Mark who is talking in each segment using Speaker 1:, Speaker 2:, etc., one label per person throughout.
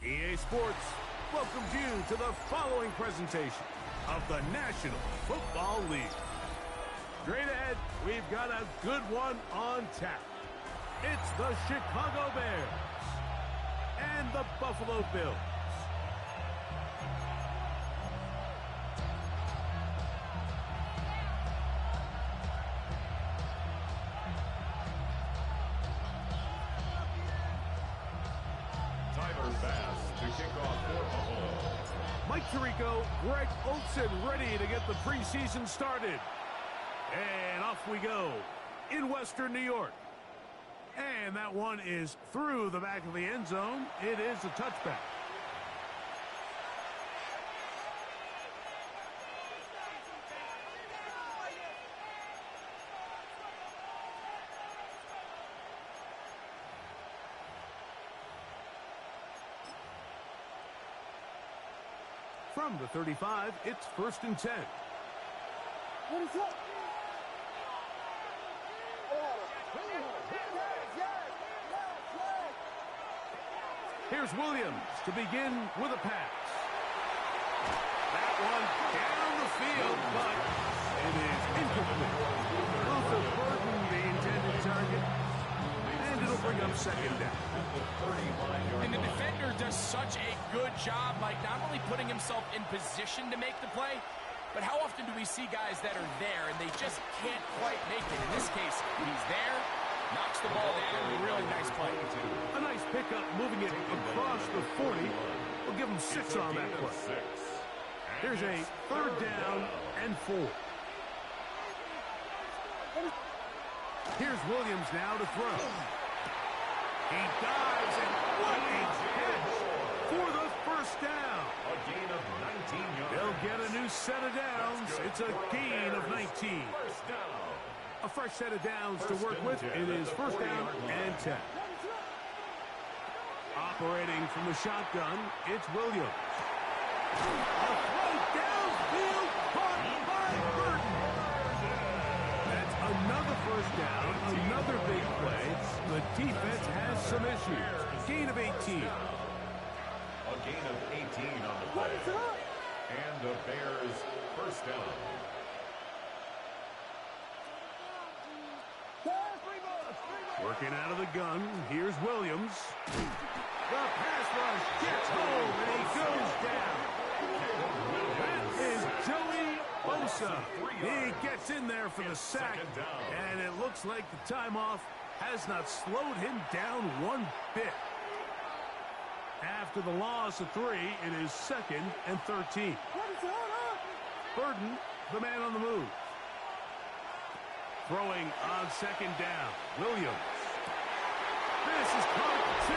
Speaker 1: EA Sports welcomes you to the following presentation of the National Football League. Straight ahead, we've got a good one on tap. It's the Chicago Bears and the Buffalo Bills. Mike Tirico, Greg Olsen ready to get the preseason started. And off we go in Western New York. And that one is through the back of the end zone. It is a touchback. From the 35, it's 1st and 10.
Speaker 2: What is up?
Speaker 1: Here's Williams to begin with a pass. That one down the field, but it is incomplete. Luther Burden, the intended target, and it'll bring up 2nd down.
Speaker 3: And the defender does such a good job, Mike, not only putting himself in position to make the play, but how often do we see guys that are there and they just can't quite make it? In this case, he's there, knocks the ball down, really nice play.
Speaker 1: A nice pickup, moving it across the 40. We'll give him 6 on that play. Here's a 3rd down and 4. Here's Williams now to throw. He dives, and what a catch for the 1st down.
Speaker 4: A gain of 19 yards.
Speaker 1: They'll get a new set of downs. It's a gain of 19.
Speaker 4: First down.
Speaker 1: A fresh set of downs to work with. It is 1st down and 10. Operating from the shotgun, it's Williams. A throw downfield, caught by Burton. That's another 1st down, another big play. The defense has some issues. Gain of 18.
Speaker 4: A gain of 18 on the play. And the Bears 1st down.
Speaker 1: Working out of the gun, here's Williams. The pass rush gets home, and he goes down. That is Joey Bosa. He gets in there for the sack, and it looks like the timeoff has not slowed him down one bit. After the loss of 3, it is 2nd and 13. Burden, the man on the move. Throwing on 2nd down. Williams. This is caught 2.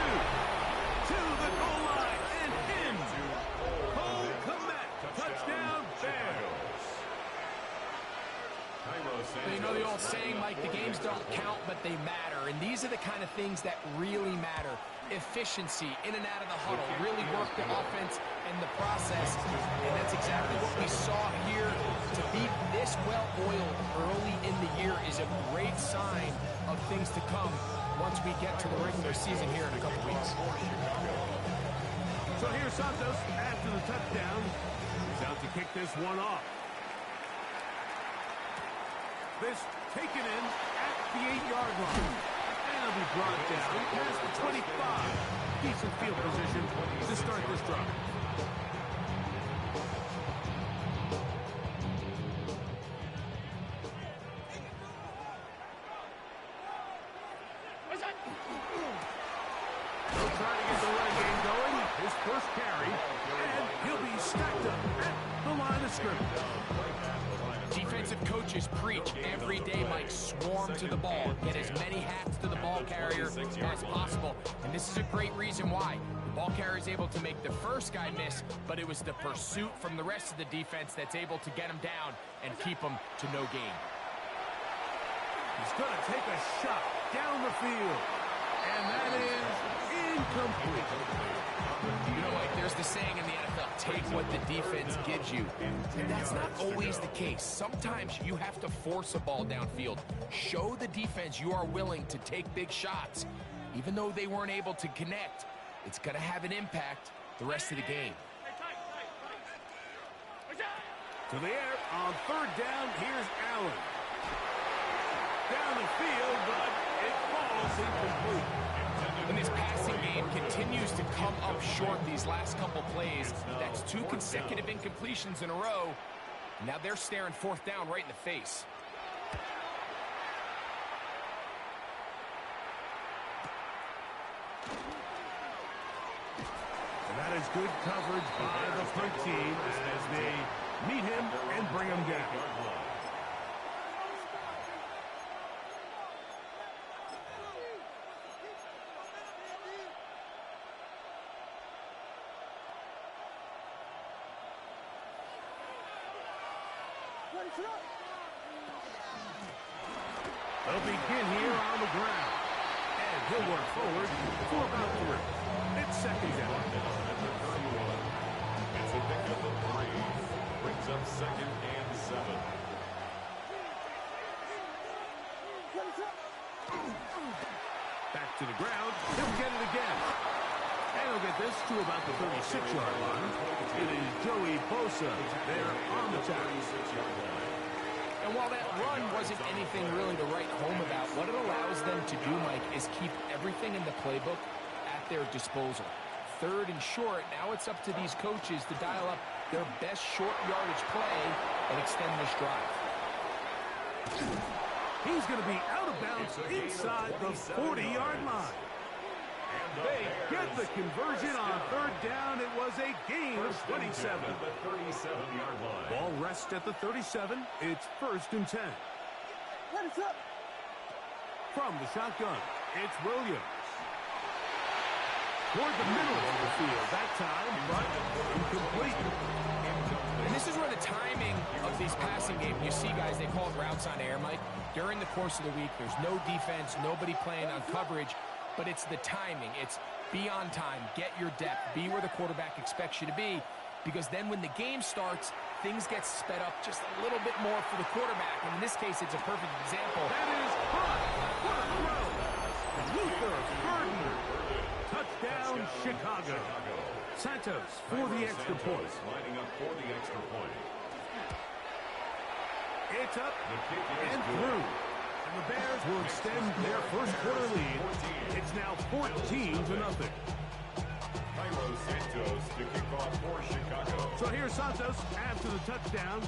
Speaker 1: To the goal line and in. Cole Kmet. Touchdown, Bears.
Speaker 3: You know the old saying, Mike, the games don't count, but they matter. And these are the kind of things that really matter. Efficiency, in and out of the huddle, really work the offense and the process. And that's exactly what we saw here. To be this well-oiled early in the year is a great sign of things to come once we get to the regular season here in a couple weeks.
Speaker 1: So here's Santos after the touchdown. He's out to kick this one off. This taken in at the 8-yard line. And it'll be brought down past the 25. Decent field position to start this drive. They'll try to get the run game going. His first carry. And he'll be stacked up at the line of scrimmage.
Speaker 3: Defensive coaches preach every day, Mike, swarm to the ball. Get as many hats to the ball carrier as possible. And this is a great reason why. The ball carrier is able to make the first guy miss, but it was the pursuit from the rest of the defense that's able to get him down and keep him to no gain.
Speaker 1: He's going to take a shot down the field. And that is incomplete.
Speaker 3: You know, like there's the saying in the NFL, take what the defense gives you. And that's not always the case. Sometimes you have to force a ball downfield. Show the defense you are willing to take big shots. Even though they weren't able to connect, it's going to have an impact the rest of the game.
Speaker 1: To the air on 3rd down, here's Allen. Down the field, but it falls incomplete.
Speaker 3: And this passing game continues to come up short these last couple plays. That's 2 consecutive incompletions in a row. Now they're staring 4th down right in the face.
Speaker 1: And that is good coverage by the punt team as they meet him and bring him down. They'll begin here on the ground. And he'll work forward for about 3. It's second down.
Speaker 4: It's a pickup of 3. Brings up 2nd and 7.
Speaker 1: Back to the ground. He'll get it again. And he'll get this to about the 36-yard line. It is Joey Bosa there on the tackle.
Speaker 3: And while that run wasn't anything really to write home about, what it allows them to do, Mike, is keep everything in the playbook at their disposal. 3rd and short, now it's up to these coaches to dial up their best short yardage play and extend this drive.
Speaker 1: He's going to be out of bounds inside the 40-yard line. They get the conversion on 3rd down. It was a gain of 27. Ball rests at the 37. It's 1st and 10. From the shotgun, it's Williams. Toward the middle of the field that time, but incomplete.
Speaker 3: And this is where the timing of these passing games, you see guys, they call it routes on air, Mike. During the course of the week, there's no defense, nobody playing on coverage, but it's the timing. It's be on time, get your depth, be where the quarterback expects you to be, because then when the game starts, things get sped up just a little bit more for the quarterback. And in this case, it's a perfect example.
Speaker 1: That is hot. What a throw. Luther Burden. Touchdown, Chicago. Santos for the extra point.
Speaker 4: Lining up for the extra point.
Speaker 1: It's up and through. And the Bears will extend their first quarter lead. It's now 14-0.
Speaker 4: Cairo Santos to kick off for Chicago.
Speaker 1: So here's Santos after the touchdown.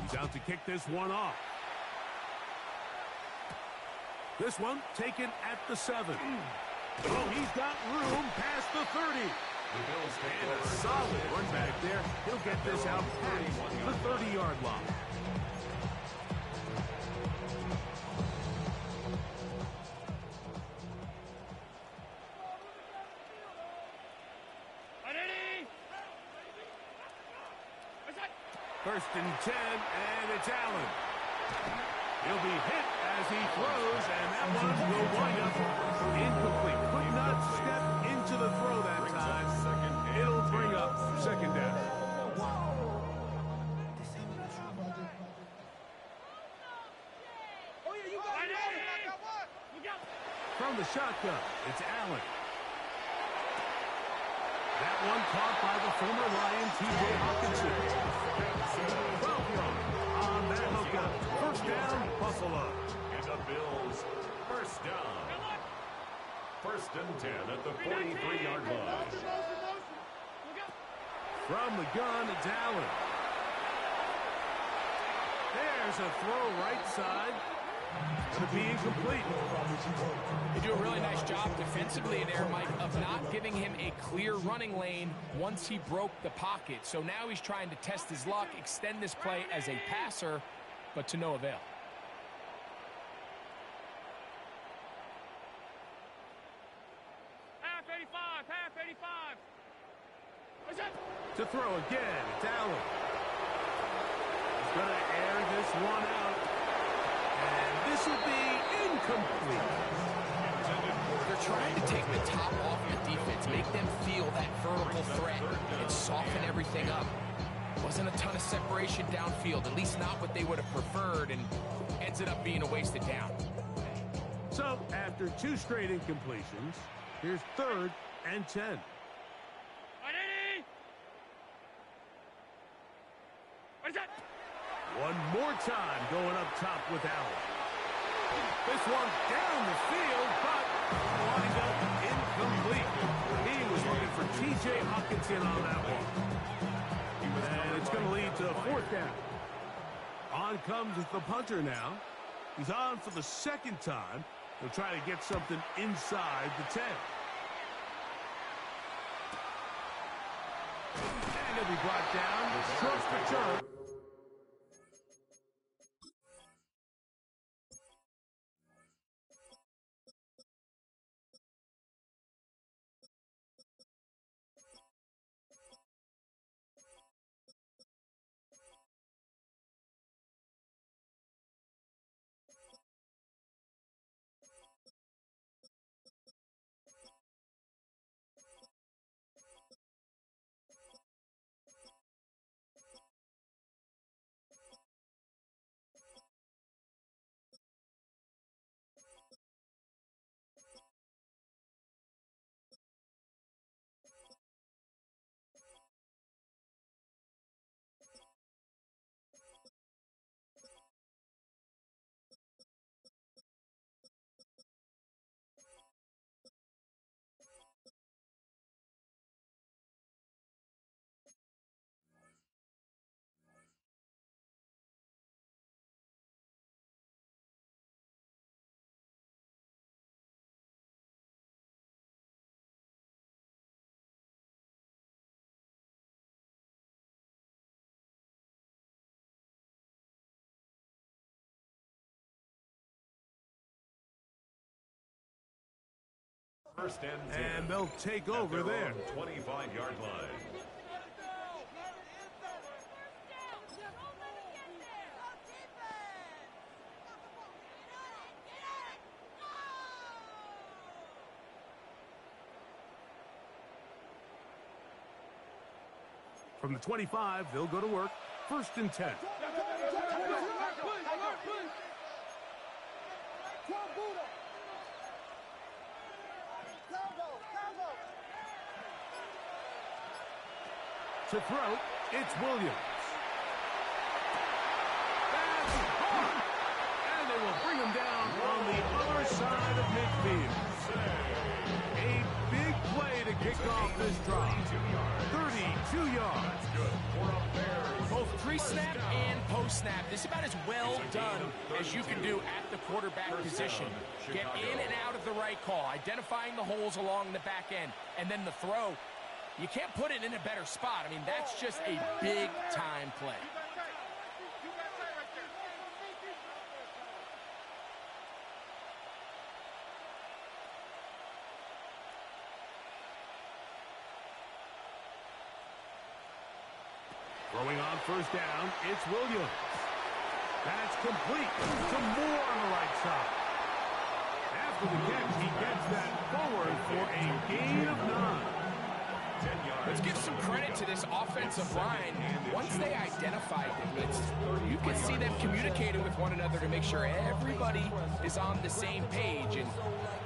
Speaker 1: He's out to kick this one off. This one taken at the 7. Oh, he's got room past the 30. And a solid run back there. He'll get this out past the 30-yard line. First and 10, and it's Allen. He'll be hit as he throws, and that one will wind up incomplete. Could not step into the throw that time. It'll bring up 2nd down. From the shotgun, it's Allen. That one caught by the former Lion, T.J. Hawkinson. 12 yards on that hookup. First down, Buffalo.
Speaker 4: And the Bills, first down. 1st and 10 at the 43-yard line.
Speaker 1: From the gun, it's Allen. There's a throw right side. Going to be incomplete.
Speaker 3: They do a really nice job defensively in there, Mike, of not giving him a clear running lane once he broke the pocket. So now he's trying to test his luck, extend this play as a passer, but to no avail.
Speaker 1: To throw again, it's Allen. He's going to air this one out. And this will be incomplete.
Speaker 3: They're trying to take the top off the defense, make them feel that vertical threat, and soften everything up. Wasn't a ton of separation downfield, at least not what they would have preferred, and ended up being a wasted down.
Speaker 1: So, after 2 straight incompletions, here's 3rd and 10. One more time going up top with Allen. This one down the field, but wind up incomplete. He was looking for T.J. Hawkinson on that one. And it's going to lead to a 4th down. On comes the punter now. He's on for the 2nd time. He'll try to get something inside the 10. And he'll be brought down. Short return.
Speaker 4: First and 10.
Speaker 1: And they'll take over there.
Speaker 4: 25-yard line.
Speaker 1: From the 25, they'll go to work. First and 10. To throw, it's Williams. That's hard. And they will bring him down on the other side of midfield. A big play to kick off this drive. 32 yards.
Speaker 3: Both pre-snap and post-snap. This is about as well done as you can do at the quarterback position. Get in and out of the right call, identifying the holes along the back end, and then the throw. You can't put it in a better spot. I mean, that's just a big-time play.
Speaker 1: Throwing on first down, it's Williams. That's complete to Moore on the right side. After the catch, he gets that forward for a gain of 9.
Speaker 3: Let's give some credit to this offensive line. Once they identified the blitz, you can see them communicating with one another to make sure everybody is on the same page, and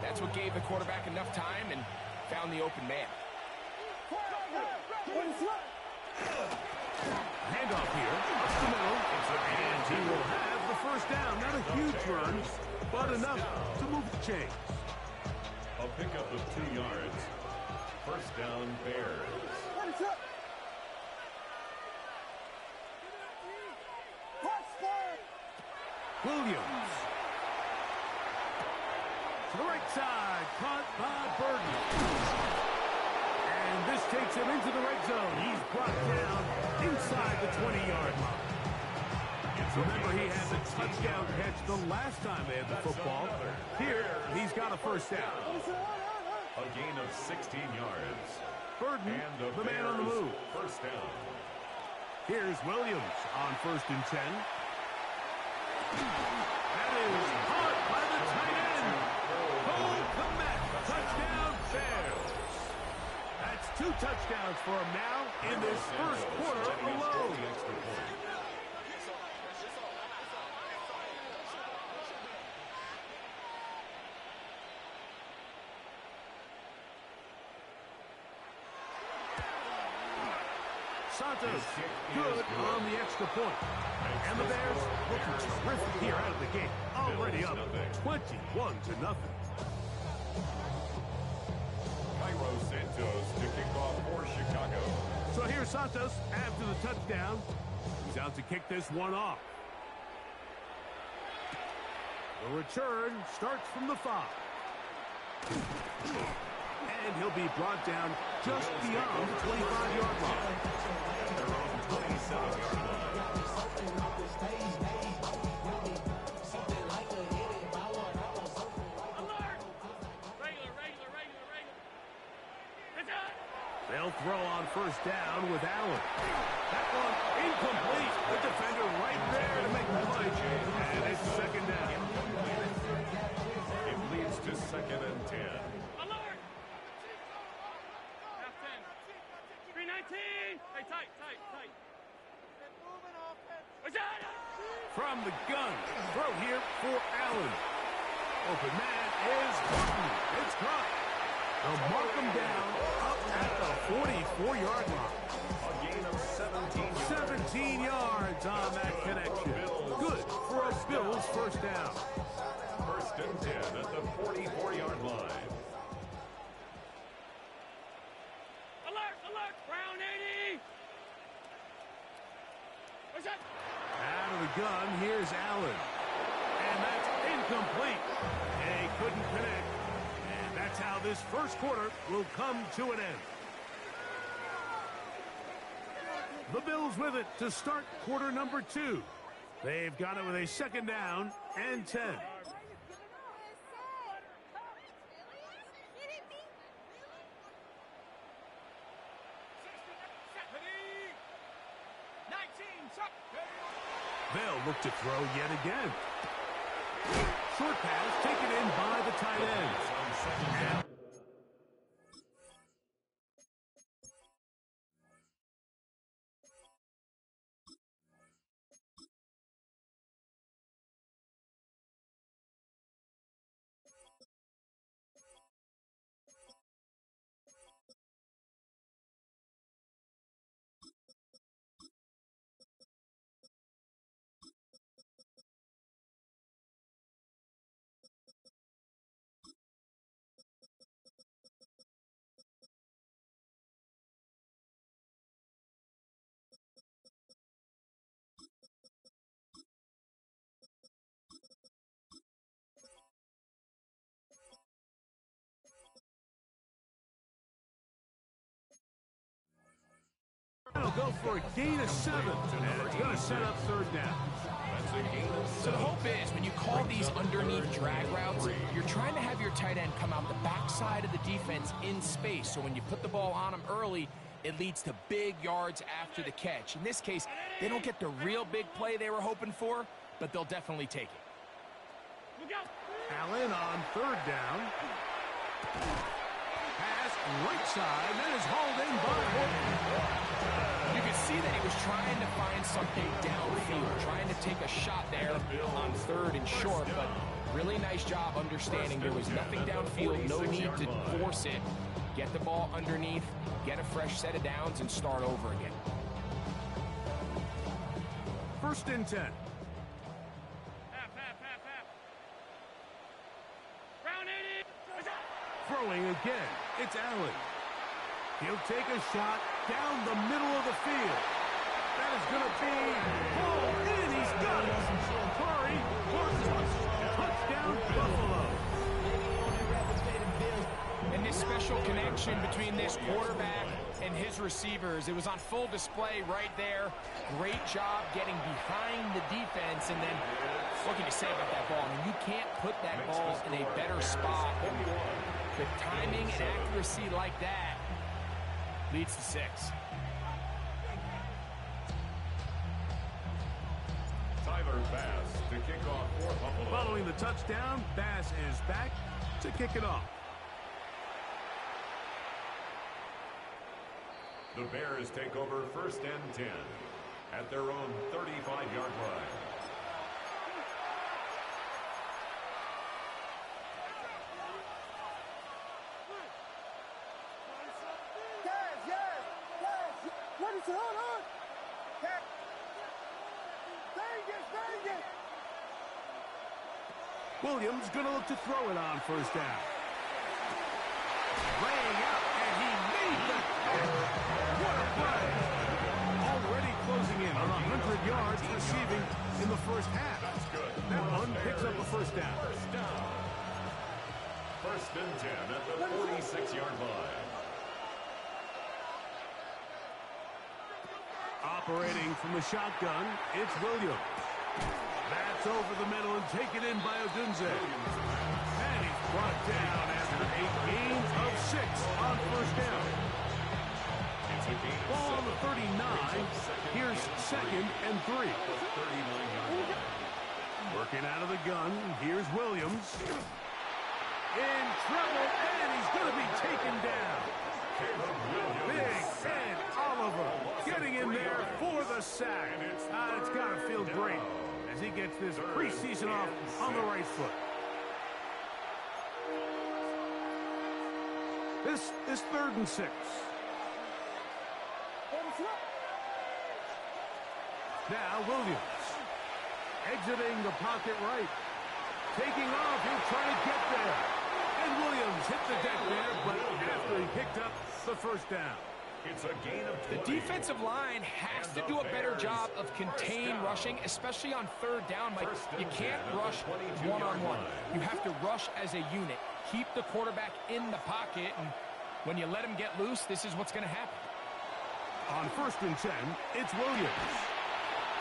Speaker 3: that's what gave the quarterback enough time and found the open man.
Speaker 1: Handoff here, up the middle, and he will have the first down. Not a huge run, but enough to move the chains.
Speaker 4: A pickup of 2 yards. First down, Bears.
Speaker 1: Williams. To the right side, caught by Burton. And this takes him into the red zone. He's brought down inside the 20-yard line. Remember, he had the touchdown catch the last time they had the football. Here, he's got a first down.
Speaker 4: A gain of 16 yards.
Speaker 1: Burton,
Speaker 4: And
Speaker 1: the man on the move.
Speaker 4: First down.
Speaker 1: Here's Williams on first and 10. That is caught by the tight end. Cole Kmet, touchdown Bears. That's 2 touchdowns for him now in this first quarter alone. Santos, good on the extra point. And the Bears looking terrific here out of the gate. Already up 21-0.
Speaker 4: Cairo Santos to kick off for Chicago.
Speaker 1: So here's Santos after the touchdown. He's out to kick this one off. The return starts from the 5. And he'll be brought down just beyond the 25-yard line.
Speaker 4: Their own 27-yard line.
Speaker 1: They'll throw on first down with Allen. That one incomplete. The defender right there to make the play. And it's second down.
Speaker 4: It leads to second and 10.
Speaker 1: From the gun, throw here for Allen. Open man is Burton. It's caught. They'll mark him down up at the 44-yard line.
Speaker 4: A gain of 17
Speaker 1: yards on that connection. Good for a Bills first down.
Speaker 4: First and 10 at the 44-yard line.
Speaker 2: Alert, Brown 80. What's that?
Speaker 1: Out of the gun, here's Allen. And that's incomplete. They couldn't connect. And that's how this first quarter will come to an end. The Bills with it to start quarter number 2. They've got it with a second down and 10. They'll look to throw yet again. Short pass taken in by the tight end. They'll go for a gain of 7, and it's going to set up third down.
Speaker 3: So the hope is, when you call these underneath drag routes, you're trying to have your tight end come out the backside of the defense in space. So when you put the ball on him early, it leads to big yards after the catch. In this case, they don't get the real big play they were hoping for, but they'll definitely take it.
Speaker 1: Allen on third down. Pass right side, that is hauled in by Horton.
Speaker 3: You can see that he was trying to find something downfield, trying to take a shot there on third and short, but really nice job understanding there was nothing downfield, no need to force it. Get the ball underneath, get a fresh set of downs, and start over again.
Speaker 1: 1st and 10. Throwing again, it's Allen. He'll take a shot down the middle of the field. That is going to be pulled in. He's got it. Curry, touchdown, Buffalo.
Speaker 3: And this special connection between this quarterback and his receivers, it was on full display right there. Great job getting behind the defense, and then what can you say about that ball? I mean, you can't put that ball in a better spot. The timing and accuracy like that leads to 6.
Speaker 4: Tyler Bass to kick off for Buffalo.
Speaker 1: Following the touchdown, Bass is back to kick it off.
Speaker 4: The Bears take over 1st and 10 at their own 35-yard line.
Speaker 1: Williams going to look to throw it on 1st down. Laying out, and he made the catch. What a play. Already closing in on 100 yards receiving in the 1st half. That one picks up a 1st down.
Speaker 4: 1st and 10 at the 46-yard line.
Speaker 1: Operating from the shotgun, it's Williams. That's over the middle and taken in by Odunze. And he's brought down after a gain of 6 on 1st down. Ball on the 39. Here's 2nd and 3. Working out of the gun. Here's Williams. In trouble, and he's going to be taken down. Big Ed Oliver getting in there for the sack. It's got to feel great as he gets this preseason off on the right foot. This is 3rd and 6. Now Williams exiting the pocket right. Taking off, he'll try to get there. And Williams hit the deck there, but after he picked up the 1st down.
Speaker 4: It's a gain of 20.
Speaker 3: The defensive line has to do a better job of contain rushing, especially on 3rd down. Mike, you can't rush one-on-one. You have to rush as a unit. Keep the quarterback in the pocket, and when you let him get loose, this is what's going to happen.
Speaker 1: On 1st and 10, it's Williams.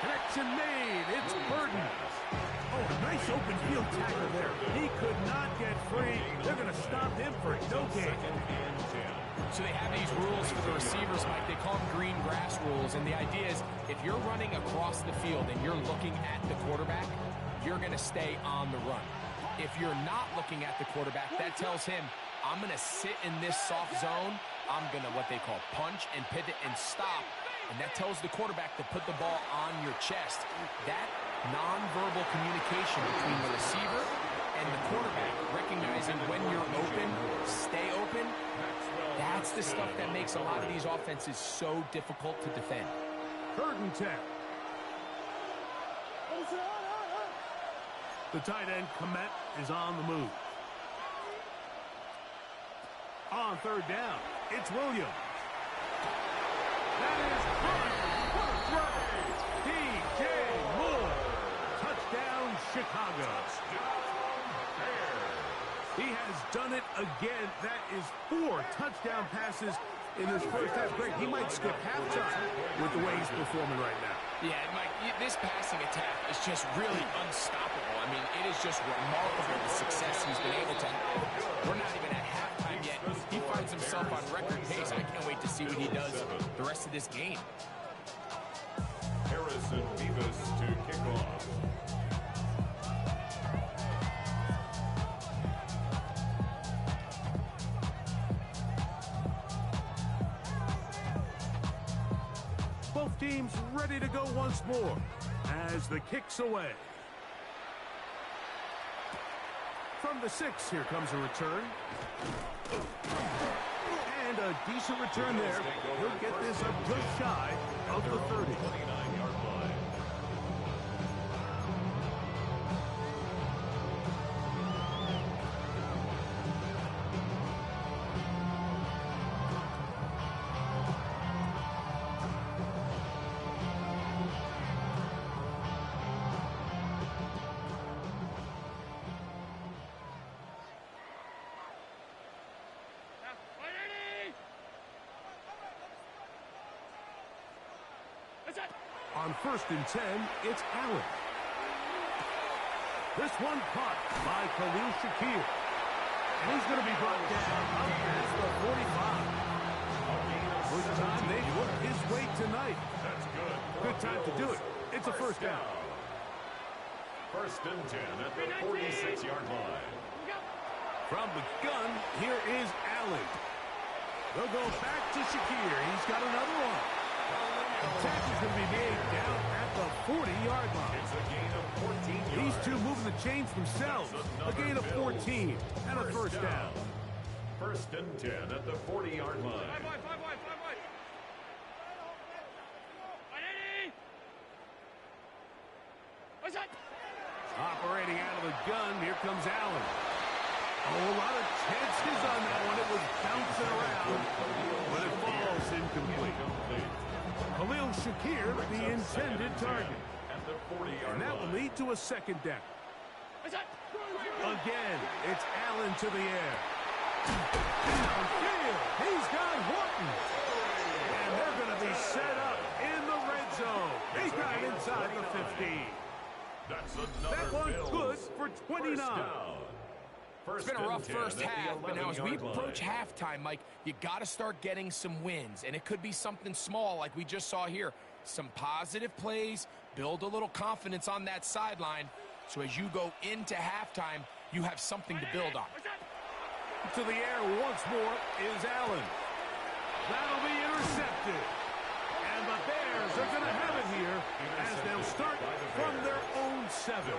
Speaker 1: Connection made. It's Burton. Oh, a nice open field tackle there. He could not get free. They're going to stop him for no gain.
Speaker 4: 2nd and 10.
Speaker 3: So they have these rules for the receivers, Mike. They call them green grass rules. And the idea is if you're running across the field and you're looking at the quarterback, you're going to stay on the run. If you're not looking at the quarterback, that tells him, I'm going to sit in this soft zone. I'm going to what they call punch and pivot and stop. And that tells the quarterback to put the ball on your chest. That nonverbal communication between the receiver and the quarterback, recognizing when you're open, stay open, that's the stuff that makes a lot of these offenses so difficult to defend.
Speaker 1: 3rd and 10. The tight end, Komet, is on the move. On 3rd down, it's Williams. That is good. What a throw. DJ Moore. Touchdown, Chicago. He has done it again. That is 4 touchdown passes in his first half. Great. He might skip halftime with the way he's performing right now.
Speaker 3: Yeah, Mike, this passing attack is just really unstoppable. I mean, it is just remarkable the success he's been able to have. We're not even at halftime yet. He finds himself on record pace. I can't wait to see what he does the rest of this game.
Speaker 4: Harrison Beavis to kick off.
Speaker 1: Both teams ready to go once more as the kick's away. From the 6, here comes a return. And a decent return there. He'll get this up just shy of the 30.
Speaker 4: 29-yard line.
Speaker 1: On 1st and 10, it's Allen. This one caught by Khalil Shakir. And he's going to be brought down up past the 45. First time they've worked his way tonight.
Speaker 4: That's good.
Speaker 1: Good time to do it. It's a first down.
Speaker 4: 1st and 10 at the 46-yard line.
Speaker 1: From the gun, here is Allen. They'll go back to Shakir. He's got another one. The tackle's going to be made down at the 40-yard line.
Speaker 4: It's a gain of 14 yards.
Speaker 1: These two moving the chains themselves. A gain of 14 and a first down.
Speaker 4: 1st and 10 at the 40-yard line.
Speaker 1: Operating out of the gun, here comes Allen. Oh, a lot of chances on that one. It was bouncing around, but it falls incomplete. Khalil Shakir, the intended target. And that will lead to a 2nd down. Again, it's Allen to the air. Downfield, he's got Horton. And they're going to be set up in the red zone. He's got it inside the 15. That one good for 29.
Speaker 3: It's been a rough first half, but now as we approach halftime, Mike, you got to start getting some wins. And it could be something small like we just saw here. Some positive plays, build a little confidence on that sideline. So as you go into halftime, you have something to build on.
Speaker 1: To the air once more is Allen. That'll be intercepted. And the Bears are going to have it here as they'll start from their own 7.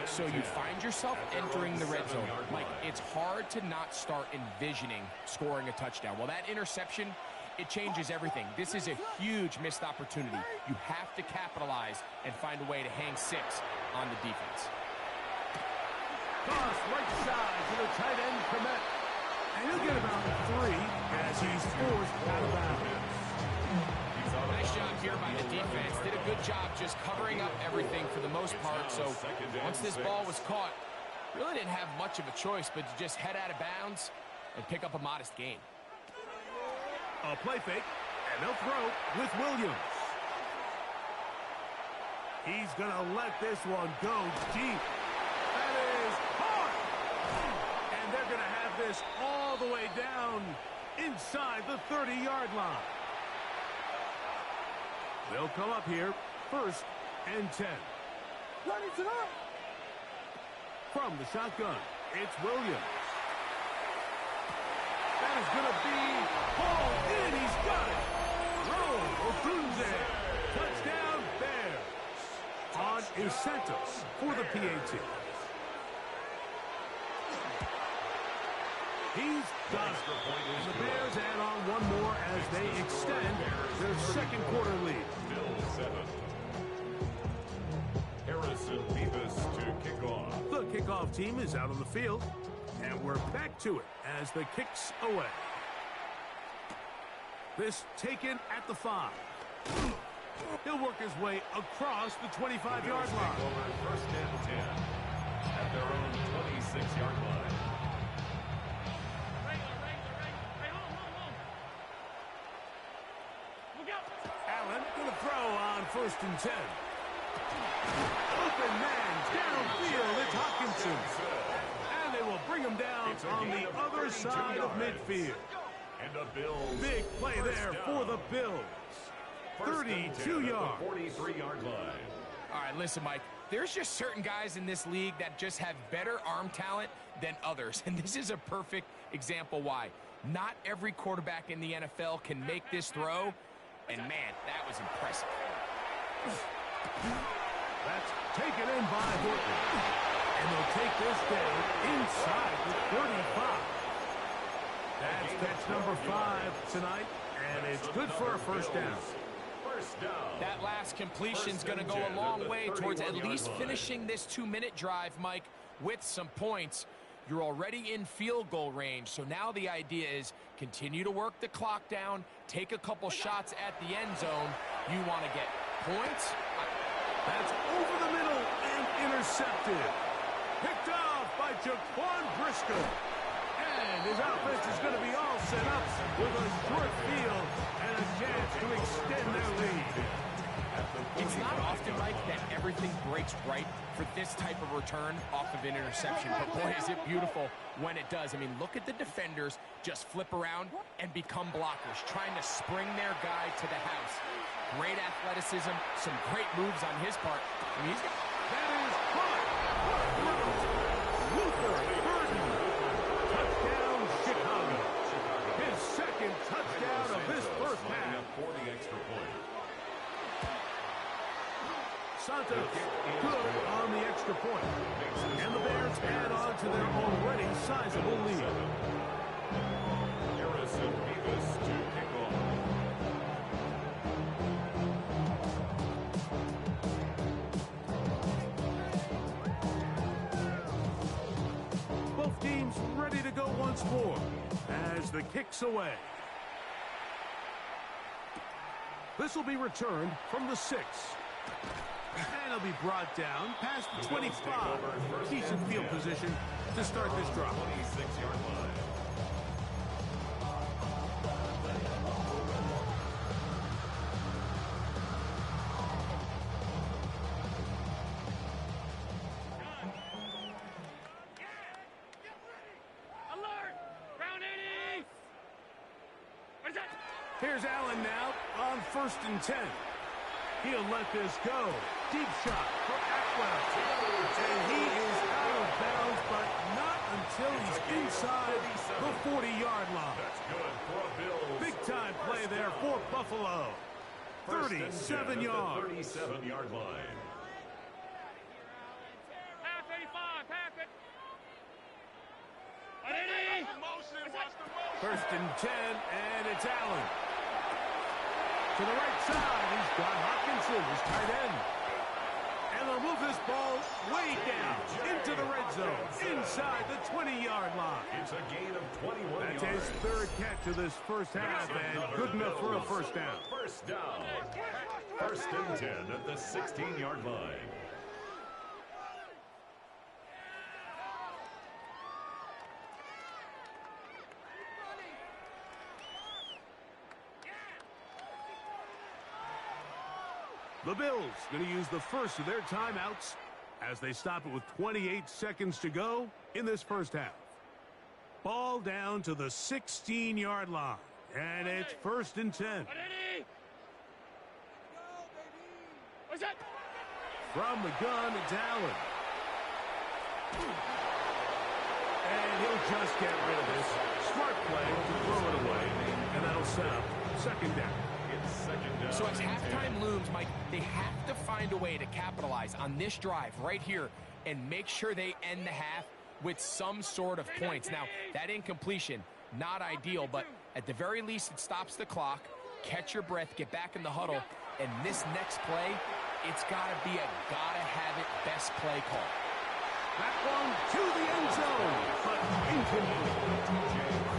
Speaker 3: So you find yourself entering the red zone. Mike, it's hard to not start envisioning scoring a touchdown. Well, that interception, it changes everything. This is a huge missed opportunity. You have to capitalize and find a way to hang 6 on the defense.
Speaker 1: Toss right side to the tight end, Komet. And he'll get about 3 as he's forced out of bounds.
Speaker 3: Nice job here by the defense. Did a good job just covering up everything for the most part. So once this ball was caught, really didn't have much of a choice but to just head out of bounds and pick up a modest gain.
Speaker 1: A play fake, and they'll throw with Williams. He's going to let this one go deep. That is hard. And they're going to have this all the way down inside the 30-yard line. They'll come up here, 1st and 10. From the shotgun, it's Williams. That is going to be hauled in. He's got it. Roll, Otunze. Touchdown, Bears. On is Santos for the PAT. He's got it. And the Bears add on one more as they extend their second quarter lead.
Speaker 4: Bill 7. Harrison Beavis to kick off.
Speaker 1: The kickoff team is out on the field, and we're back to it as the kick's away. This taken at the 5. He'll work his way across the 25-yard line.
Speaker 4: Over 1st and 10 at their own 26-yard line.
Speaker 1: Allen going to throw on 1st and 10. Open man downfield. It's Hawkinson. And they will bring him down on the other side of midfield.
Speaker 4: And the Bills.
Speaker 1: Big play there for the Bills. 32 yards.
Speaker 4: 43-yard line.
Speaker 3: All right, listen, Mike, there's just certain guys in this league that just have better arm talent than others. And this is a perfect example why. Not every quarterback in the NFL can make this throw. And, man, that was impressive.
Speaker 1: That's taken in by Horton. And they'll take this down inside the 35. That's catch number 5 tonight, and it's good for a 1st down.
Speaker 3: That last completion's going to go a long way towards at least finishing this 2-minute drive, Mike, with some points. You're already in field goal range, so now the idea is continue to work the clock down, take a couple shots at the end zone. You want to get points.
Speaker 1: That's over the middle and intercepted. Picked off by Jaquan Briscoe. And his offense is going to be all set up with a short field and a chance to extend their lead.
Speaker 3: It's not often, Mike, that everything breaks right for this type of return off of an interception. But, boy, is it beautiful when it does. I mean, look at the defenders just flip around and become blockers, trying to spring their guy to the house. Great athleticism, some great moves on his part. I mean,
Speaker 1: that is caught. Luther Burden. Touchdown, Chicago. His second touchdown of this first half.
Speaker 4: For the extra point.
Speaker 1: Santos good on the extra point. And the Bears add on to their already sizable lead.
Speaker 4: Harrison Beavis to kick off.
Speaker 1: Both teams ready to go once more as the kick's away. This will be returned from the 6. And it'll be brought down past the 25. Decent field position to start this drive.
Speaker 4: 26-yard line.
Speaker 2: Alert! Round 80! What is that?
Speaker 1: Here's Allen now on 1st and 10. He'll let this go. Deep shot for Atwell. And he is out of bounds, but not until he's inside the 40-yard line.
Speaker 4: That's good for a Bills.
Speaker 1: Big-time play there for Buffalo. 37 yards.
Speaker 4: 37-yard line.
Speaker 2: Half 85, half it. 180!
Speaker 1: 1st and 10, and it's Allen. To the right side, he's got Hawkinson, his tight end. And they'll move this ball way down into the red zone, inside the 20-yard line.
Speaker 4: It's a gain of 21
Speaker 1: That's
Speaker 4: yards.
Speaker 1: his 3rd catch of this first half, and good enough for a 1st down.
Speaker 4: First down. 1st and 10 at the 16-yard line.
Speaker 1: The Bills going to use the first of their timeouts as they stop it with 28 seconds to go in this first half. Ball down to the 16-yard line. And it's 1st and 10.
Speaker 2: What's that?
Speaker 1: From the gun, it's Allen. And he'll just get rid of this. Smart play to throw it away. And that'll set up 2nd down.
Speaker 4: It's 2nd down.
Speaker 3: So as halftime looms, Mike, they have to find a way to capitalize on this drive right here and make sure they end the half with some sort of points. Now, that incompletion, not ideal, but at the very least, it stops the clock. Catch your breath, get back in the huddle, and this next play, it's got to be a gotta-have-it best play call.
Speaker 1: That one to the end zone, but incomplete.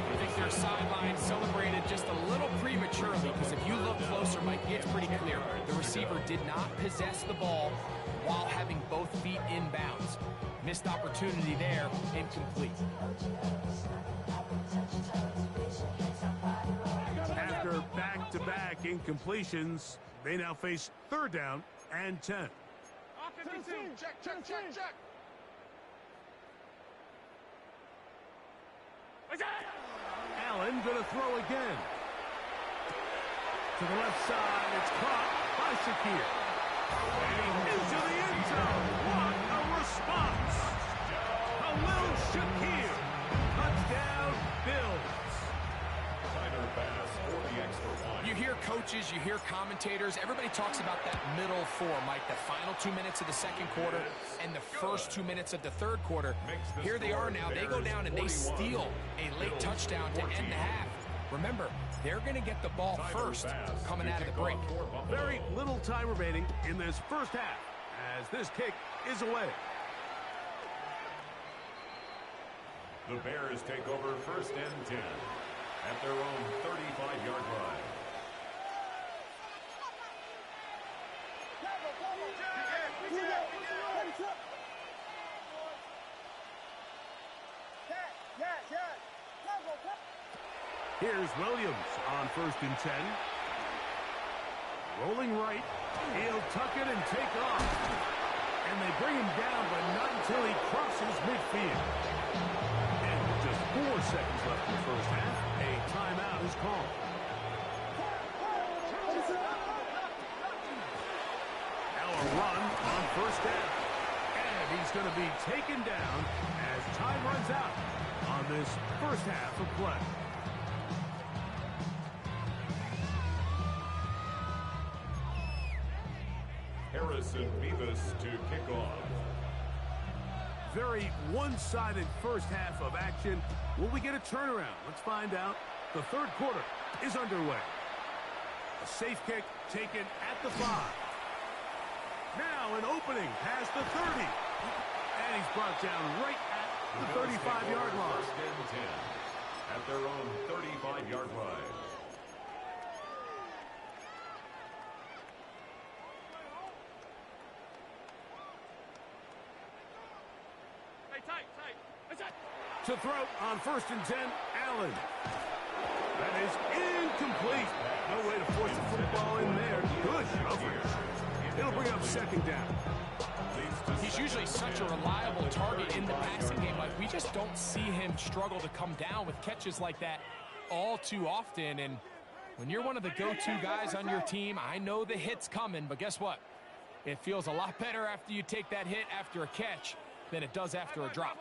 Speaker 3: I think their sideline celebrated just a little prematurely, because if you look closer, Mike, it's pretty clear. The receiver did not possess the ball while having both feet in bounds. Missed opportunity there, incomplete.
Speaker 1: After back-to-back incompletions, they now face 3rd down and 10.
Speaker 2: Check, check, check, check. What's that?
Speaker 1: Allen gonna throw again. To the left side, it's caught by Shakir. And into the end zone. What a response! Khalil Shakir. Touchdown, Bills.
Speaker 4: Minor pass for the extra point.
Speaker 3: You hear coaches, you hear commentators, everybody talks about that middle 4, Mike, the final 2 minutes of the 2nd quarter and the first 2 minutes of the 3rd quarter. Here they are now. They go down and they steal a late touchdown to end the half. Remember, they're going to get the ball first coming out of the break.
Speaker 1: Very little time remaining in this first half as this kick is away.
Speaker 4: The Bears take over 1st and 10 at their own 35-yard line.
Speaker 1: Here's Williams on 1st and 10. Rolling right. He'll tuck it and take off. And they bring him down, but not until he crosses midfield. And with just 4 seconds left in the first half, a timeout is called. Now a run on 1st down. And he's going to be taken down as time runs out on this first half of play.
Speaker 4: Harrison Beavis to kick off.
Speaker 1: Very one-sided first half of action. Will we get a turnaround? Let's find out. The 3rd quarter is underway. A safe kick taken at the 5. Now an opening past the 30. And he's brought down right at the 35-yard line.
Speaker 4: 1st and 10 at their own 35-yard line.
Speaker 1: To throw on 1st and 10, Allen. That is incomplete. No way to force the football in there. Good coverage. It'll bring up 2nd down.
Speaker 3: He's usually such a reliable target in the passing game. Like, we just don't see him struggle to come down with catches like that all too often. And when you're one of the go-to guys on your team, I know the hit's coming, but guess what? It feels a lot better after you take that hit after a catch than it does after a drop.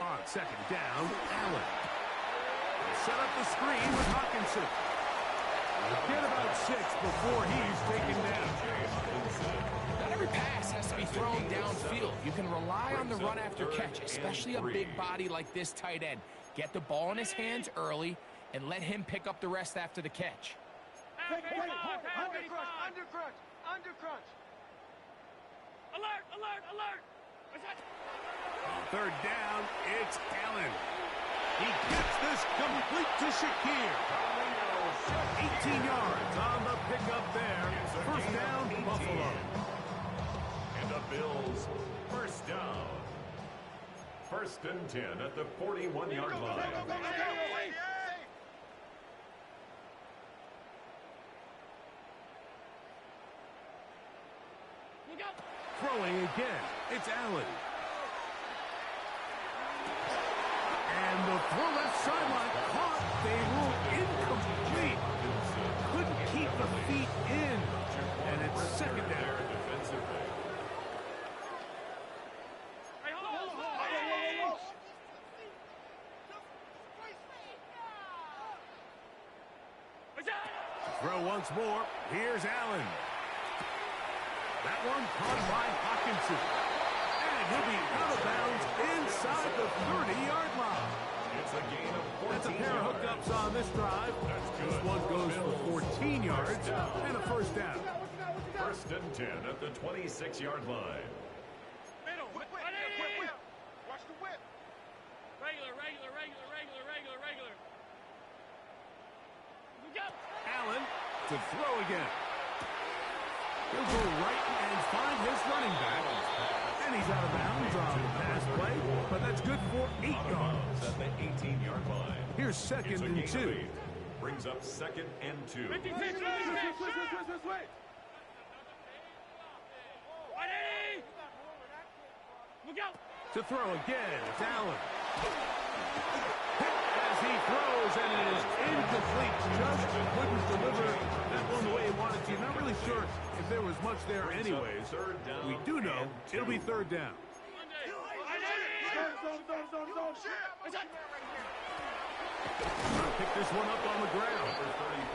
Speaker 1: On 2nd down, Allen. Set up the screen with Hawkinson. Get about 6 before he's taken down.
Speaker 3: Not every pass has to be thrown downfield. You can rely on the run after catch, especially a big body like this tight end. Get the ball in his hands early and let him pick up the rest after the catch.
Speaker 2: Under crunch. Alert, alert, alert. What's that?
Speaker 1: On 3rd down, it's Allen. He gets this complete to Shakir. 18 yards on the pickup there. 1st down, Buffalo.
Speaker 4: And the Bills, 1st down. 1st and 10 at the 41-yard line.
Speaker 1: Throwing again. It's Allen. And the throw left sideline caught. They rule incomplete. Couldn't keep the feet in. And it's second down. Throw once more. Here's Allen. That one caught by Hawkinson. And he'll be out of bounds inside the 30-yard line.
Speaker 4: It's a gain of 14
Speaker 1: That's a pair of hookups on this drive. This one goes for 14 yards and a first down.
Speaker 4: First and 10 at the 26-yard line.
Speaker 2: Middle. Watch the whip. Regular. We go.
Speaker 1: Allen to throw again. He'll go right and find his running back. And he's out of bounds on the pass play, but that's good for 8 yards.
Speaker 4: At the 18-yard line.
Speaker 1: Here's second and 2.
Speaker 4: Brings up second and 2.
Speaker 2: Look out.
Speaker 1: To throw again, it's Allen. As he throws, and it is incomplete. Just couldn't deliver that one the way he wanted to. Not really sure if there was much there anyways. We do know it'll be third down. Pick this one up on the ground.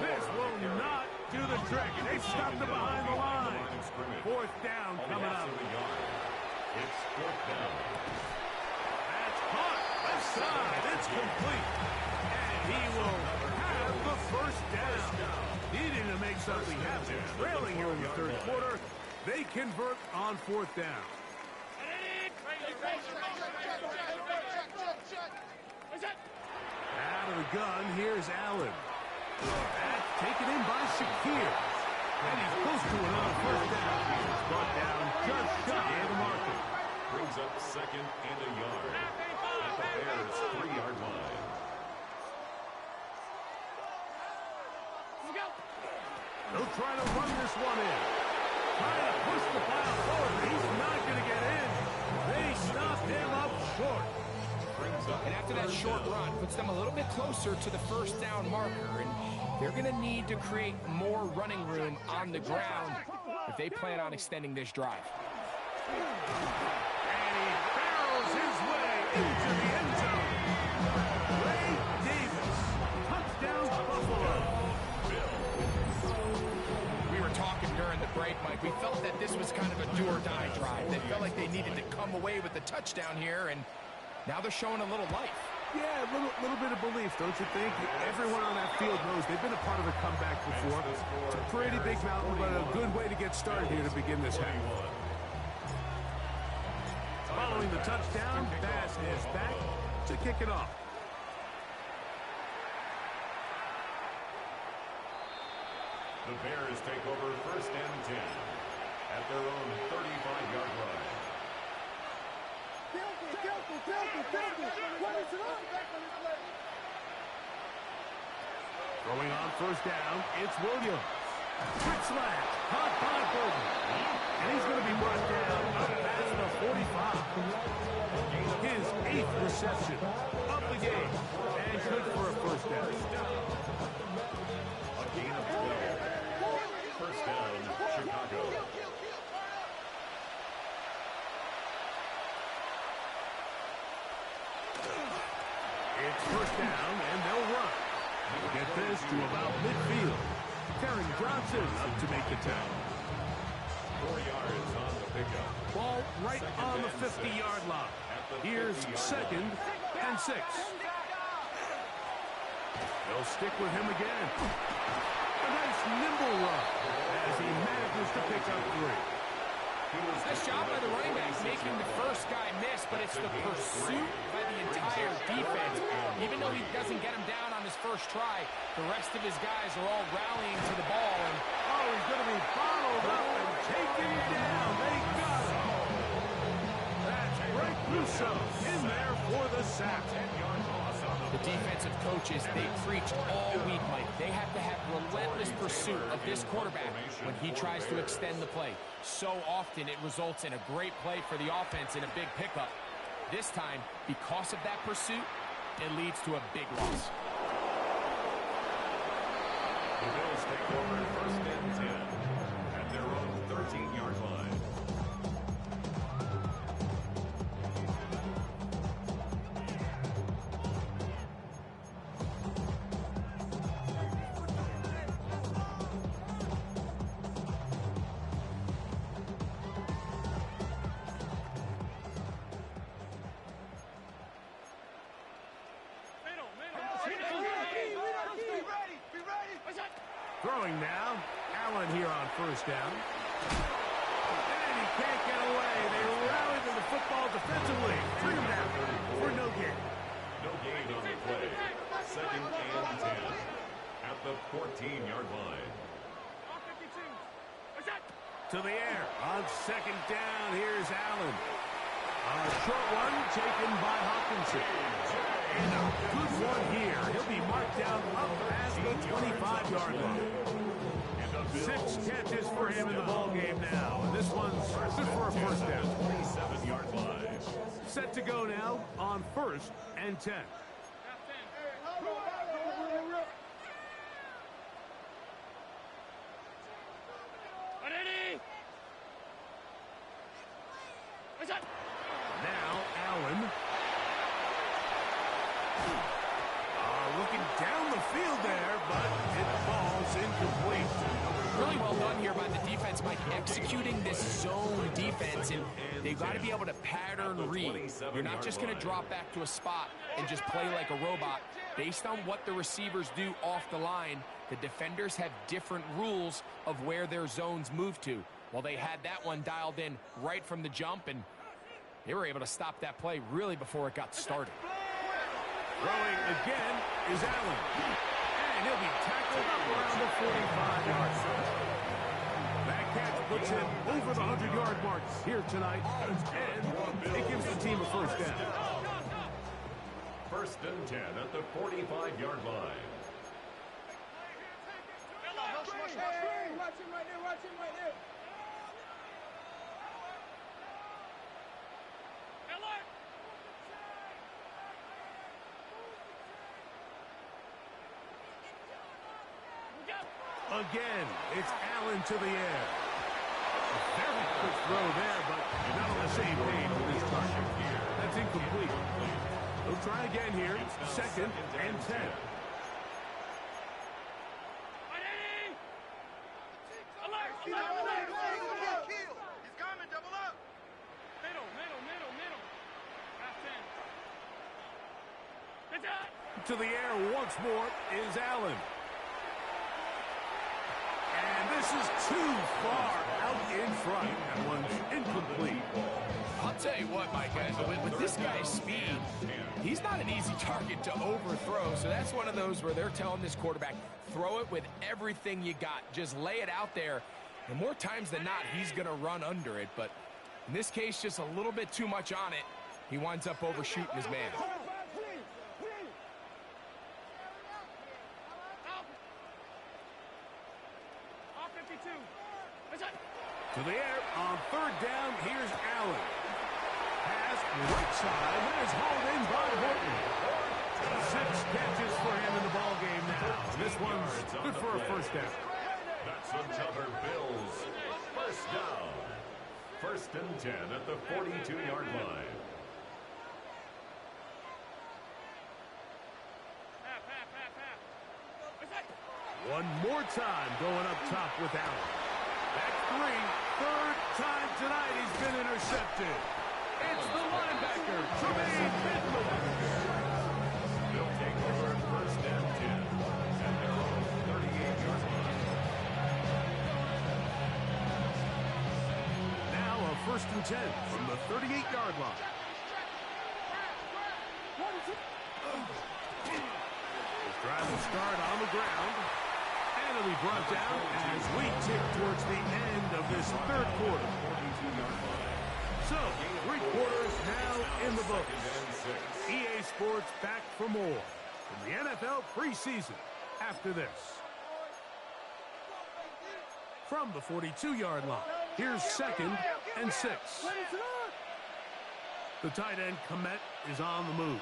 Speaker 1: This will not do the trick. They stopped it behind the line. Fourth down coming up.
Speaker 4: It's fourth down.
Speaker 1: That's caught. Left side. It's complete. And he will have the first down. Needing to make something happen. Trailing here in the third quarter. They convert on fourth down. Out of the gun, here's Allen. That's taken in by Shakir. And he's close to it on first down. He's brought down just shy of the marker.
Speaker 4: Brings up second and a yard. At the Bears' 3-yard line.
Speaker 1: They'll try to run this one in. Trying to push the pile forward, but he's not going to get in. They stop him up short.
Speaker 3: And after that short run, puts them a little bit closer to the first down marker. And they're going to need to create more running room on the ground if they plan on extending this drive.
Speaker 1: And he barrels his way into the end zone. Ray Davis, touchdown Buffalo.
Speaker 3: We were talking during the break, Mike. We felt that this was kind of a do-or-die drive. They felt like they needed to come away with the touchdown here, and now they're showing a little life.
Speaker 1: Yeah, a little bit of belief, don't you think? Everyone on that field knows they've been a part of a comeback before. It's a pretty big mountain, but a good way to get started here to begin this half. Following the touchdown, Bass is back to kick it off.
Speaker 4: The Bears take over first and 10 at their own 35-yard line.
Speaker 1: Throwing on first down, it's Williams. Quick slant, caught by Burton. And he's going to be brought down up past the 45. His 8th reception of the game. And good for a first down.
Speaker 4: A gain of 12. First down, Chicago.
Speaker 1: It's first down, and they'll run. Get this to about midfield. Karen Johnson up to make the tackle.
Speaker 4: 4 yards on the pickup.
Speaker 1: Ball right on the 50-yard line. Here's second and 6. They'll stick with him again. A nice nimble run as he manages to pick up 3.
Speaker 3: Nice job by the running back making the first guy miss, but it's the pursuit by the entire defense. Even though he doesn't get him down on his first try, the rest of his guys are all rallying to the ball. And
Speaker 1: he's going to be bottled up and taken down. They got him. That's Greg Russo in there for the sack.
Speaker 4: 10-yard loss on the
Speaker 3: The defensive coaches, they preach all week, Mike. They have to have relentless pursuit of this quarterback when he tries to extend the play. So often it results in a great play for the offense and a big pickup. This time, because of that pursuit, it leads to a big loss.
Speaker 4: The Bills take over first and 10 at their own 13-yard line.
Speaker 1: Throwing now, Allen here on first down. And he can't get away. They rally to the football defensively. Bring him down for no gain.
Speaker 4: No gain on the play. Second and 10 at the 14-yard line.
Speaker 1: To the air on second down. Here's Allen. A short one taken by Hawkinson. And a good one here. He'll be marked down up past the 25-yard line. 6 catches for him in the ballgame now. And this one's good for a first down.
Speaker 4: 27-yard line.
Speaker 1: Set to go now on first and 10. Now Allen. Looking down the field there, but it falls incomplete.
Speaker 3: Really well done here by the defense, Mike, executing this zone defense, and they've got to be able to pattern read. You're not just going to drop back to a spot and just play like a robot. Based on what the receivers do off the line, the defenders have different rules of where their zones move to. Well, they had that one dialed in right from the jump, and they were able to stop that play really before it got started.
Speaker 1: Throwing again is Allen. And he'll be tackled up around the 45-yard line. That catch puts him over the 100-yard mark here tonight. And it gives the team a first down.
Speaker 4: First and 10 at the 45-yard line.
Speaker 2: Hey, watch him right there, watch him right there.
Speaker 1: Again, it's Allen to the air. A very quick throw there, but not on the same page with his target. That's incomplete. They'll try again here. Second and 10. To the air once more is Allen. And this is too far out in front. That one's incomplete.
Speaker 3: I'll tell you what, Mike, with this guy's speed, he's not an easy target to overthrow. So that's one of those where they're telling this quarterback, throw it with everything you got. Just lay it out there. And more times than not, he's going to run under it. But in this case, just a little bit too much on it. He winds up overshooting his man.
Speaker 1: To the air on third down. Here's Allen. Pass right side. That is hauled in by Horton. 6 catches for him in the ballgame now. This one's good for a first down.
Speaker 4: That's another Bills first down. First and 10 at the 42-yard line.
Speaker 1: One more time going up top with Allen. That's 3. Third time tonight he's been intercepted. It's the linebacker, Tremaine Bentley.
Speaker 4: They'll take over first and 10 at their own 38-yard line.
Speaker 1: Now a first and 10 from the 38-yard line. Driving start on the ground. And it'll be brought down as we tick towards the end of this third quarter. So, 3 quarters now in the books. EA Sports back for more in the NFL preseason after this. From the 42-yard line, here's 2nd and 6. The tight end, Komet, is on the move.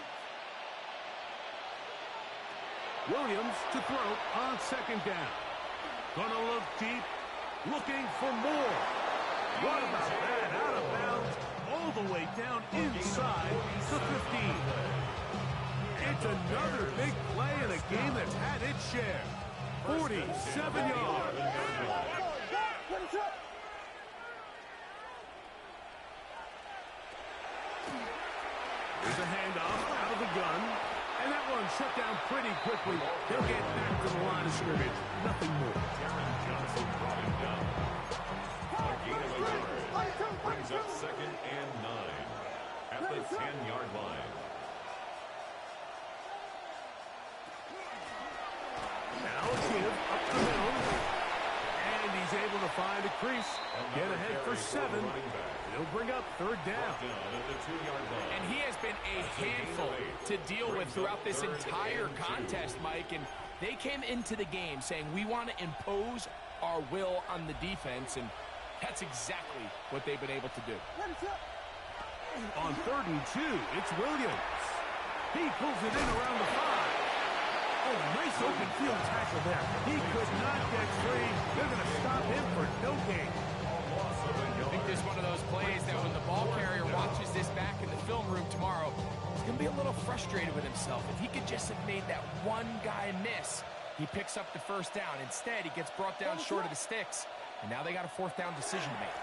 Speaker 1: Williams to throw on 2nd down. Gonna look deep, looking for more. What about that? Out of bounds, all the way down inside the 15. It's another big play in a game that's had its share. 47 yards. There's a handoff out of the gun. And that one shut down pretty quickly. He'll get back to the line of scrimmage. Nothing more.
Speaker 4: Aaron Johnson brought him down. A gain of a yard brings up 2nd and 9 at the 10-yard line.
Speaker 1: Now a give up the middle. And he's able to find a crease. Get ahead for 7. He'll bring up 3rd down.
Speaker 3: And he has been a handful to deal with throughout this entire contest, Mike. And they came into the game saying, we want to impose our will on the defense. And that's exactly what they've been able to do.
Speaker 1: On 3rd and 2, it's Williams. He pulls it in around the 5. Oh, nice open field tackle there. He could not get free. They're going to stop him for no gain.
Speaker 3: I think this is one of those plays that when the ball carrier watches this back in the film room tomorrow, he's going to be a little frustrated with himself. If he could just have made that one guy miss, he picks up the 1st down. Instead, he gets brought down short of the sticks, and now they got a 4th down decision to make.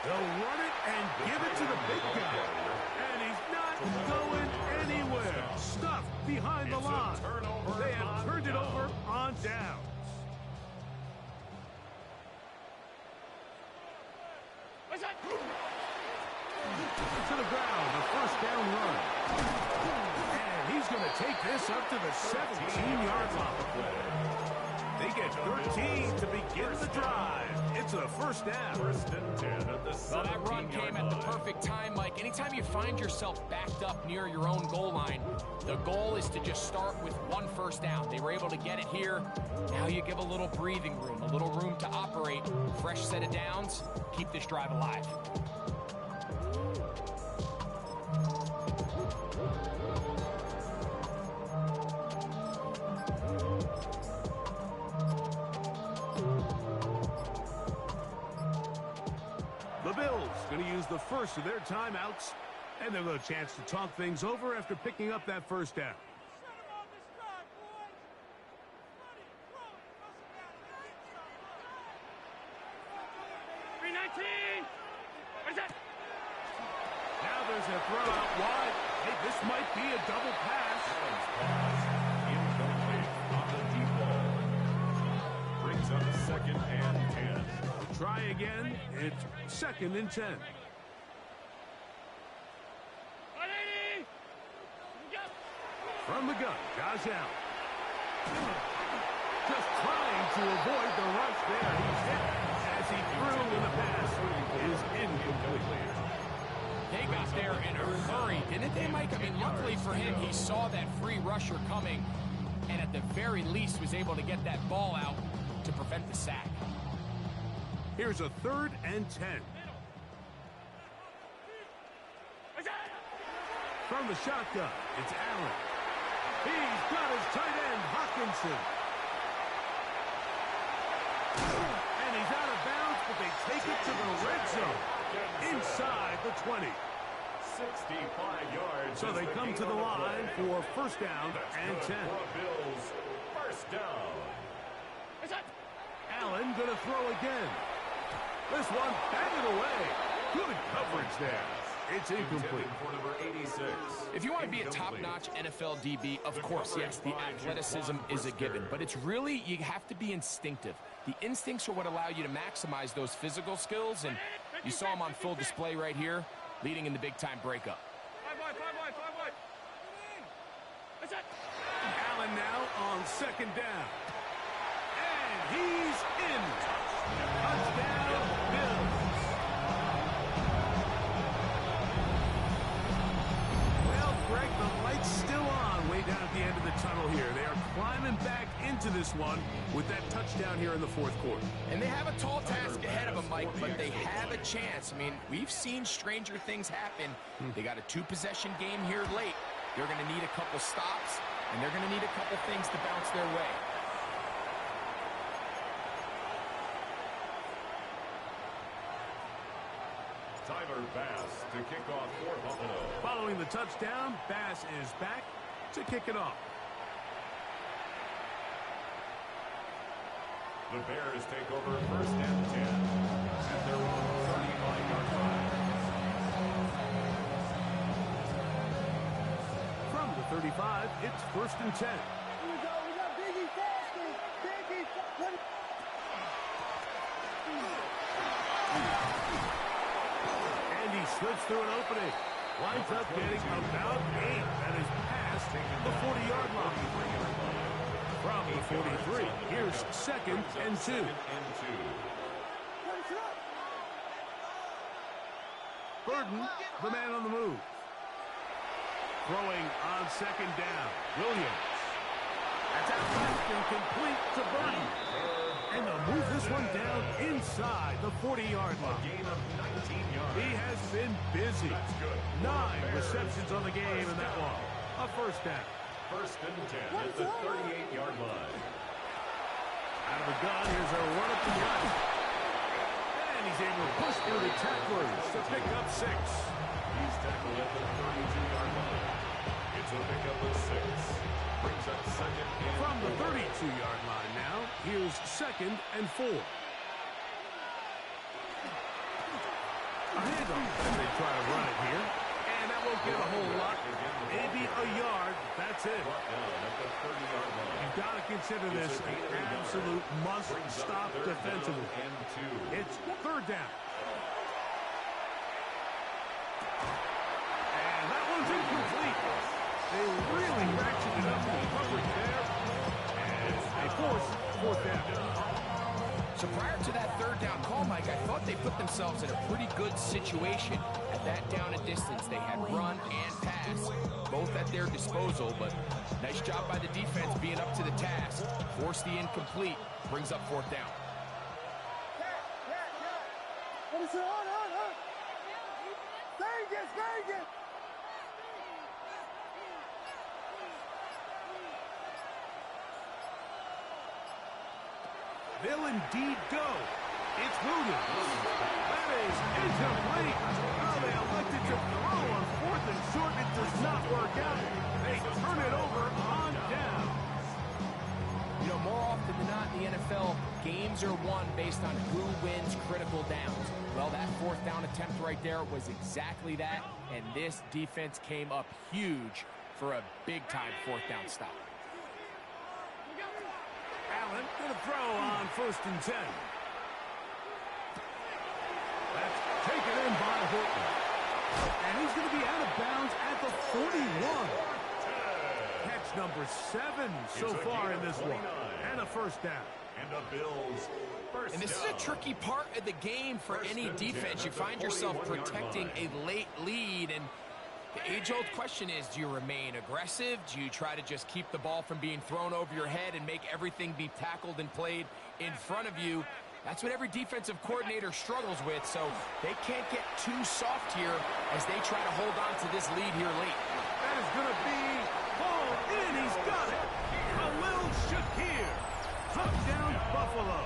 Speaker 1: They'll run it and give it to the big guy. And he's not going anywhere. Stuffed behind the line. They have turned it over on downs. To the ground, the 1st down run. And he's going to take this up to the 17-yard line. They get 13 to begin the drive. It's a 1st down.
Speaker 4: 1st and 10 at the 17-yard line.
Speaker 3: Well, that run came at the perfect time, Mike. Anytime you find yourself backed up near your own goal line, the goal is to just start with 1 1st down. They were able to get it here. Now you give a little breathing room, a little room to operate. Fresh set of downs. Keep this drive alive.
Speaker 1: The Bills going to use the first of their timeouts, and they'll get a chance to talk things over after picking up that 1st down. Now there's a throw out wide. Hey, this might be a double pass.
Speaker 4: Incomplete on the deep ball. Brings up 2nd and 10.
Speaker 1: Try again. It's 2nd and 10. From the gun, Josh Allen. Just trying to avoid the rush there. He's hit as he threw in the pass. Is incomplete.
Speaker 3: They got there in a hurry, didn't they, Mike? I mean, luckily for him, he saw that free rusher coming, and at the very least was able to get that ball out to prevent the sack.
Speaker 1: Here's a 3rd and 10. From the shotgun, it's Allen. He's got his tight end, Hawkinson. And he's out of bounds, but they take it to the red zone. Inside the 20.
Speaker 4: 65 yards.
Speaker 1: So they come to the line for 1st down and 10.
Speaker 4: Bills, 1st down.
Speaker 1: Allen going to throw again. This one batted away. Good coverage there. It's incomplete.
Speaker 4: For number 86.
Speaker 3: If you want to be a top-notch NFL DB, of course, yes, the athleticism is a given. But it's really, you have to be instinctive. The instincts are what allow you to maximize those physical skills. And you saw him on full display right here, leading in the big-time breakup.
Speaker 1: Allen now on 2nd down. And he's in. Touchdown, Bills. Well, Greg, the light's still on way down sign at the end of the tunnel here. They are climbing back into this one with that touchdown here in the fourth quarter.
Speaker 3: And they have a tall task ahead of them, Mike, but they have a chance. I mean, we've seen stranger things happen. They got a two-possession game here late. They're going to need a couple stops, and they're going to need a couple things to bounce their way.
Speaker 4: Tyler Bass to kick off for Buffalo.
Speaker 1: Following the touchdown, Bass is back to kick it off.
Speaker 4: The Bears take over first and 10 at their own 35-yard line.
Speaker 1: From the 35, it's first and 10.
Speaker 2: Here we go. We got Biggie faster. Biggie.
Speaker 1: And he slips through an opening. Winds up getting about 8. That is past the 40-yard line. From the 43, here's second and 2. Burden, the man on the move. Throwing on second down. Williams. That's out left and complete to Burden. And they'll move this one down inside the 40-yard line.
Speaker 4: Gain of 19 yards.
Speaker 1: He has been busy.
Speaker 4: That's good.
Speaker 1: 9 receptions on the game in that one. A first down.
Speaker 4: First and 10 at the 38-yard line.
Speaker 1: Out of the gun, here's a run up the right. And he's able to push through the tacklers to pick up 6.
Speaker 4: He's tackled at the 32-yard line. It's a pickup of 6. Brings up second and
Speaker 1: From the
Speaker 4: 4.
Speaker 1: 32-yard line now, here's second and 4. A handoff as they try to run it here. And that won't get a whole lot. Maybe a yard. That's it.
Speaker 4: Brought down at the 30-yard line.
Speaker 1: You've got to consider this an absolute must-stop defensively.
Speaker 4: And 2.
Speaker 1: It's third down. And that one's incomplete. They really ratcheted up the coverage there. And they force fourth down.
Speaker 3: So prior to that third down call, Mike, I thought they put themselves in a pretty good situation at that down and distance. They had run and pass, both at their disposal, but nice job by the defense being up to the task. Force the incomplete, brings up fourth down.
Speaker 2: What is it? On. Vegas.
Speaker 1: They'll indeed go. It's Williams. That is incomplete. Oh, they elected to throw on fourth and short. It does not work out. They turn it over on down.
Speaker 3: You know, more often than not in the NFL, games are won based on who wins critical downs. Well, that fourth down attempt right there was exactly that, and this defense came up huge for a big-time fourth down stop.
Speaker 1: Allen going to throw on first and 10. That's taken in by Horton. And he's going to be out of bounds at the 41. Catch number 7 so far in this one. And a first down.
Speaker 4: And the Bills first
Speaker 3: And this is a tricky part of the game for any defense. You find yourself protecting a late lead, and the age-old question is, do you remain aggressive? Do you try to just keep the ball from being thrown over your head and make everything be tackled and played in front of you? That's what every defensive coordinator struggles with, so they can't get too soft here as they try to hold on to this lead here late.
Speaker 1: That is going to be hauled in. He's got it. Khalil Shakir. Touchdown, Buffalo.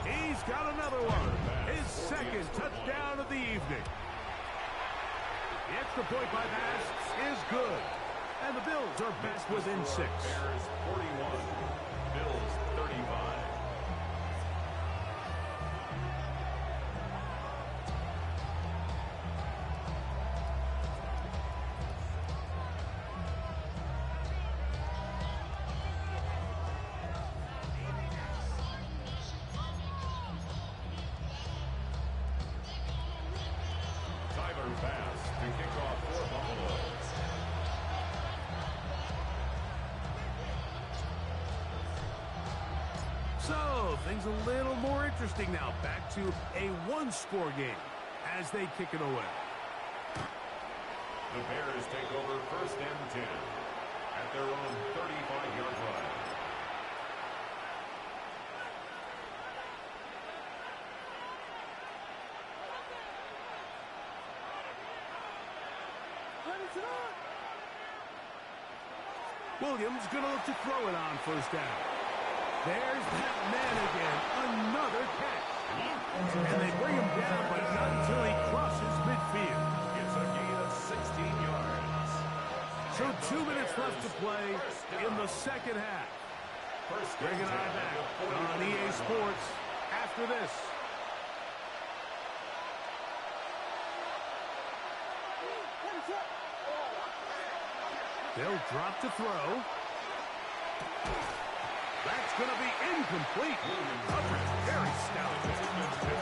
Speaker 1: He's got another one. His second touchdown of the evening. The extra point by Bass is good. And the Bills are back within 6.
Speaker 4: Bears 41. Bills 35. Tyler Bass to kick off for Buffalo.
Speaker 1: So, things a little more interesting now. Back to a one-score game as they kick it away.
Speaker 4: The Bears take over first and 10 at at their own 35-yard line.
Speaker 1: Williams going to look to throw it on first down. There's that man again. Another catch. And they bring him down, but not until he crosses midfield.
Speaker 4: It's a gain of 16 yards.
Speaker 1: So 2 minutes left to play in the second half. Bring an eye back on EA Sports after this. They'll drop to throw. That's going to be incomplete. Coverage very stout. That's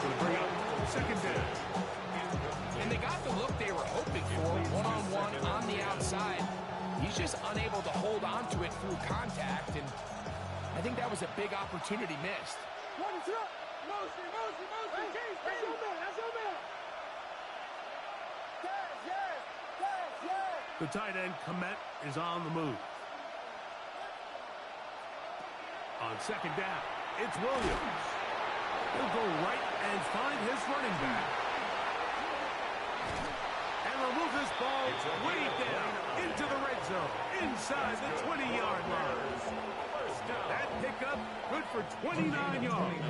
Speaker 1: going to bring up second down.
Speaker 3: And they got the look they were hoping for, one-on-one on the outside. He's just unable to hold on to it through contact, and I think that was a big opportunity missed.
Speaker 2: Motion. That's your man. Yes.
Speaker 1: The tight end, Komet, is on the move. On second down, it's Williams. He'll go right and find his running back. And they'll move this ball way down into the red zone, inside the 20-yard line. That pickup, good for 29 yards.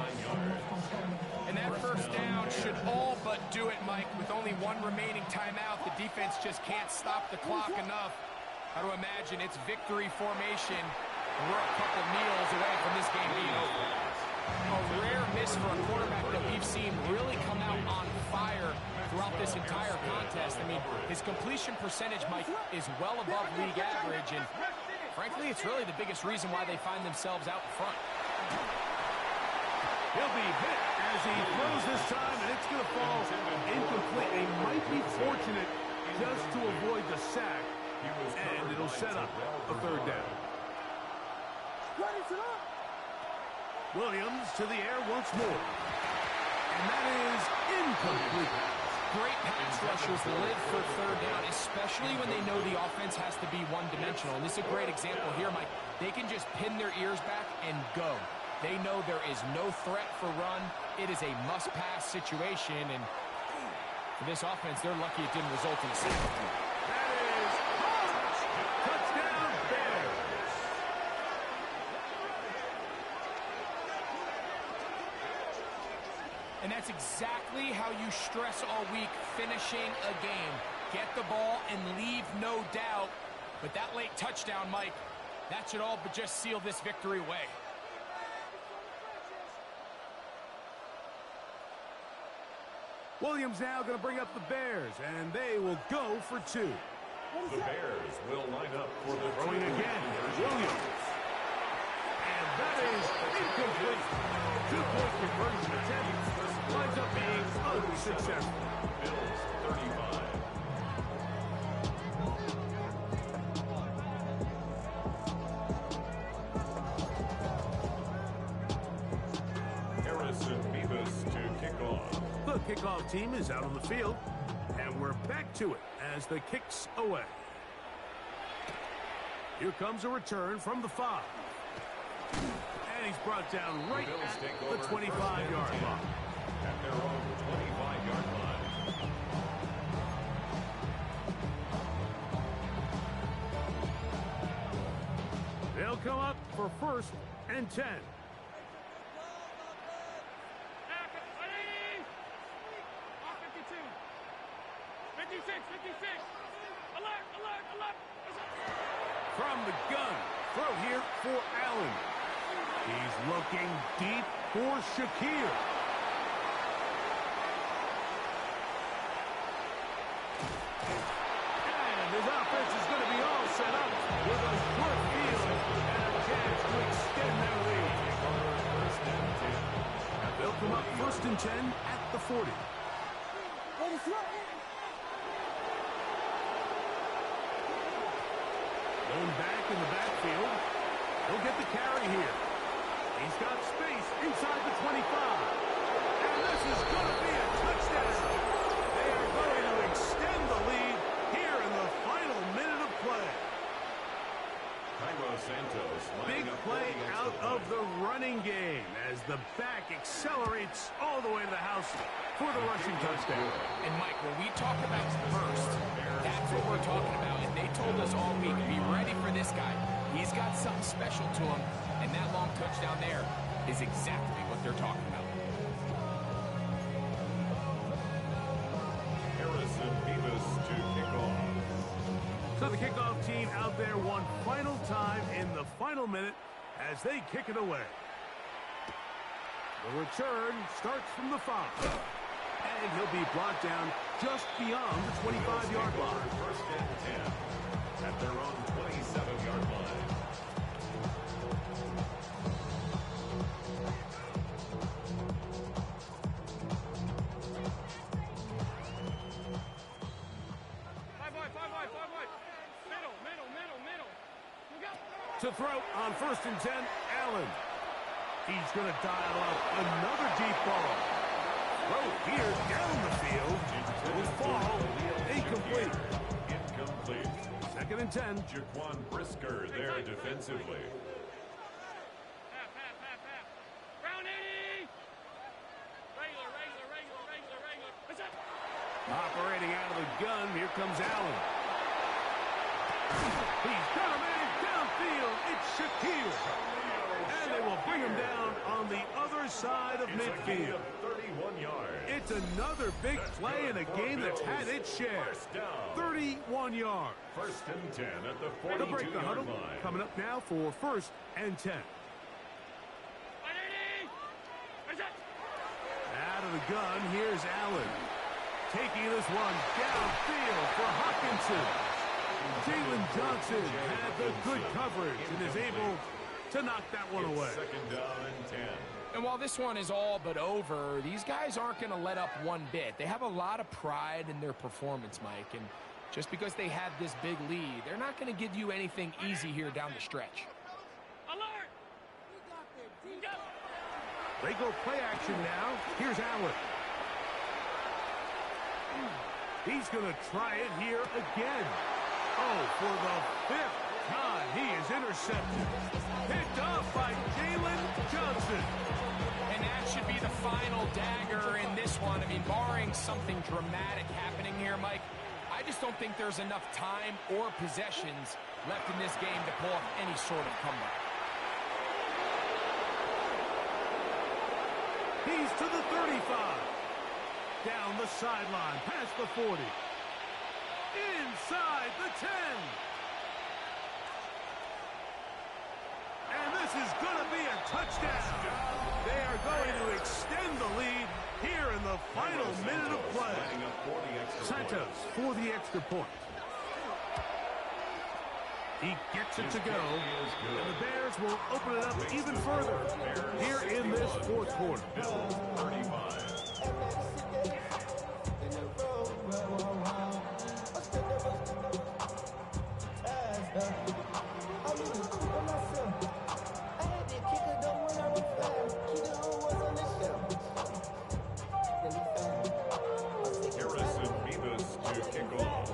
Speaker 3: And that first down should all but do it, Mike. With only one remaining timeout, the defense just can't stop the clock enough. How to imagine it's victory formation. We're a couple meals away from this game being over. A rare miss for a quarterback that we've seen really come out on fire throughout this entire contest. I mean, his completion percentage, Mike, is well above league average, and frankly, it's really the biggest reason why they find themselves out in front.
Speaker 1: He'll be hit as he throws this time, and it's going to fall incomplete. They might be fortunate just to avoid the sack, and it'll set up a third down. Williams to the air once more. And that is incomplete.
Speaker 3: Great pass rushers live for third down, especially when they know the offense has to be one-dimensional. And this is a great example here, Mike. They can just pin their ears back and go. They know there is no threat for run. It is a must-pass situation. And for this offense, they're lucky it didn't result in a sack.
Speaker 1: That is touchdown Bears.
Speaker 3: And that's exactly how you stress all week, finishing a game. Get the ball and leave no doubt. But that late touchdown, Mike, that should all but just seal this victory away.
Speaker 1: Williams now going to bring up the Bears, and they will go for two.
Speaker 4: The Bears will line up for the
Speaker 1: Throwing again, Williams. And that is incomplete. 2-point conversion attempt winds up being unsuccessful.
Speaker 4: Bills 35. Harrison Beavis to kick off.
Speaker 1: The kickoff team is out on the field, and we're back to it as the kick's away. Here comes a return from the 5. And he's brought down right at the 25-yard line.
Speaker 4: At their own 25-yard line.
Speaker 1: They'll come up for 1st and 10.
Speaker 2: 56. Alert.
Speaker 1: From the gun, throw here for Allen. He's looking deep for Shakir. And his offense is going to be all set up with a short field and a chance to extend their lead. And they'll come up 1st and 10 at the 40. Going back in the backfield. He'll get the carry here. He's got space inside the 25. And this is going to be a touchdown. They are going to extend the lead here in the final minute of play. the running game as the back accelerates all the way to the house for the rushing touchdown.
Speaker 3: And, Mike, when we talk about burst, that's what we're talking about. And they told us all week, be ready for this guy. He's got something special to him, and that long touchdown there is exactly what they're talking about.
Speaker 4: To kick off.
Speaker 1: So the kickoff team out there one final time in the final minute as they kick it away. The return starts from the 5. And he'll be brought down just beyond the 25-yard line.
Speaker 4: First and 10 at their own 27-yard line.
Speaker 1: To throw on first and 10, Allen. He's going to dial up another deep ball. Throw here down the field. It will fall incomplete.
Speaker 4: Incomplete.
Speaker 1: Second and 10.
Speaker 4: Jaquan Brisker there defensively.
Speaker 2: Round 80. Regular.
Speaker 1: Operating out of the gun, here comes Allen. He's got a man downfield. It's Shaquille. And they will bring him down on the other side of midfield.
Speaker 4: 31 yards.
Speaker 1: It's another big play in a game that's had its share. 31 yards.
Speaker 4: First and 10 at the
Speaker 1: They'll break the
Speaker 4: 42-yard
Speaker 1: huddle.
Speaker 4: line.
Speaker 1: Coming up now for first and 10. Out of the gun, here's Allen. Taking this one downfield for Hawkinson. Jalen Johnson had the good coverage and is able to knock that one away.
Speaker 4: Second down and 10.
Speaker 3: And while this one is all but over, these guys aren't going to let up one bit. They have a lot of pride in their performance, Mike. And just because they have this big lead, they're not going to give you anything easy here down the stretch.
Speaker 2: Alert!
Speaker 1: They go play action now. Here's Allen. He's going to try it here again. Oh, for the 5th time, he is intercepted. Picked up by Jalen Johnson.
Speaker 3: And that should be the final dagger in this one. I mean, barring something dramatic happening here, Mike, I just don't think there's enough time or possessions left in this game to pull off any sort of comeback.
Speaker 1: He's to the 35. Down the sideline, past the 40. Inside the 10. And this is going to be a touchdown. They are going to extend the lead here in the final minute of play. Santos for the extra point. He gets it to go, and the Bears will open it up even further here in this fourth quarter.
Speaker 4: Bills 35. Harrison Beavis to kick off.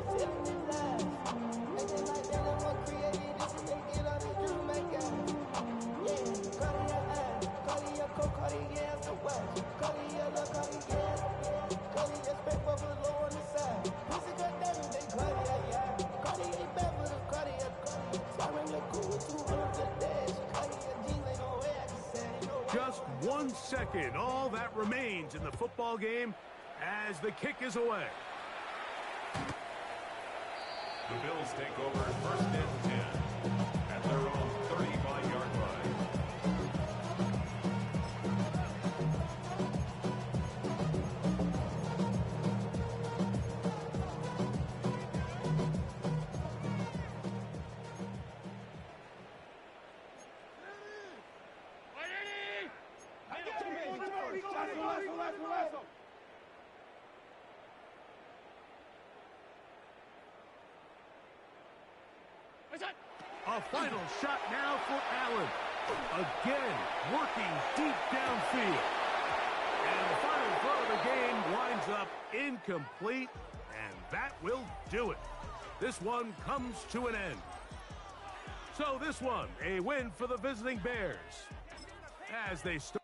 Speaker 1: Just 1 second, all that remains in the football game as the kick is away.
Speaker 4: The Bills take over first and 10 at their own 35-yard line.
Speaker 1: A final shot now for Allen. Again, working deep downfield. And the final throw of the game winds up incomplete, and that will do it. This one comes to an end. So this one, a win for the visiting Bears. as they start.